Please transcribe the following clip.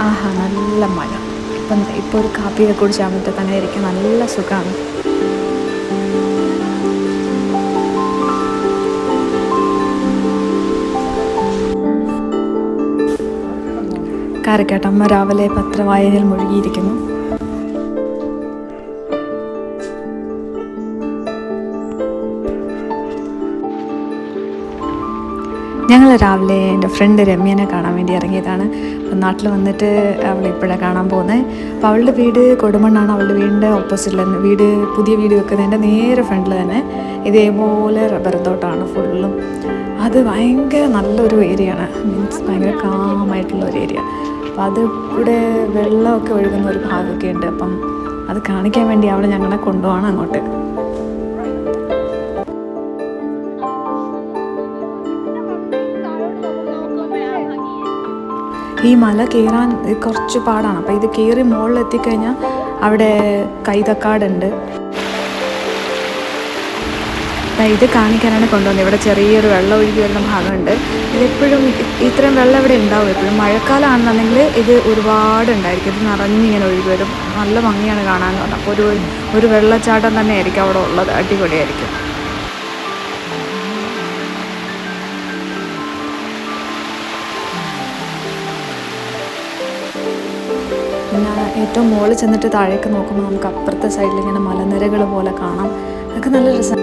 ആഹാ, നല്ല മഴ. ഇപ്പോൾ ഒരു കാപ്പിയൊക്കെ കുടിച്ചാകുമ്പോഴത്തെ തന്നെ ഇരിക്കാൻ നല്ല സുഖമാണ്. കാരക്കാട്ടമ്മ രാവിലെ പത്രവായനയിൽ മുഴുകിയിരിക്കുന്നു. ഞങ്ങൾ രാവിലെ എൻ്റെ ഫ്രണ്ട് രമ്യനെ കാണാൻ വേണ്ടി ഇറങ്ങിയതാണ്. അപ്പം നാട്ടിൽ വന്നിട്ട് അവളെ ഇപ്പോഴാണ് കാണാൻ പോകുന്നത്. അപ്പോൾ അവളുടെ വീട് കൊടുമണ്ണാണ്. അവളുടെ വീടിൻ്റെ ഓപ്പോസിറ്റിൽ തന്നെ പുതിയ വീട് വെക്കുന്നതിൻ്റെ നേരെ ഫ്രണ്ടിൽ തന്നെ ഇതേപോലെ റബ്ബർ തോട്ടമാണ് ഫുള്ളും. അത് ഭയങ്കര നല്ലൊരു ഏരിയയാണ്, മീൻസ് ഭയങ്കര കാമായിട്ടുള്ളൊരു ഏരിയ. അപ്പം അത് ഇവിടെ വെള്ളമൊക്കെ ഒഴുകുന്ന ഒരു ഭാഗമൊക്കെ ഉണ്ട്. അപ്പം അത് കാണിക്കാൻ വേണ്ടി അവൾ ഞങ്ങളെ കൊണ്ടുപോകണം അങ്ങോട്ട്. ഈ മല കയറാൻ കുറച്ച് പാടാണ്. അപ്പോൾ ഇത് കയറി മുകളിലെത്തിക്കഴിഞ്ഞാൽ അവിടെ കൈതക്കാടുണ്ട്. ഇത് കാണിക്കാനാണ് കൊണ്ടുവന്നത്. ഇവിടെ ചെറിയൊരു വെള്ളം ഒഴുകി വരുന്ന ഭാഗമുണ്ട്. ഇതെപ്പോഴും ഇത്രയും വെള്ളം ഇവിടെ ഉണ്ടാവും. എപ്പോഴും മഴക്കാലമാണെന്നുണ്ടെങ്കിൽ ഇത് ഒരുപാട് ഉണ്ടായിരിക്കും. ഇത് നിറഞ്ഞിങ്ങനെ ഒഴുകി വരും. നല്ല ഭംഗിയാണ് കാണാൻ. അപ്പോൾ ഒരു വെള്ളച്ചാട്ടം തന്നെ ആയിരിക്കും അവിടെ ഉള്ളത്. അടിപൊളിയായിരിക്കും. പിന്നെ ഏറ്റവും മുകളിൽ ചെന്നിട്ട് താഴേക്ക് നോക്കുമ്പോൾ നമുക്ക് അപ്പുറത്തെ സൈഡിൽ ഇങ്ങനെ മലനിരകൾ പോലെ കാണാം. അതൊക്കെ നല്ല രസം.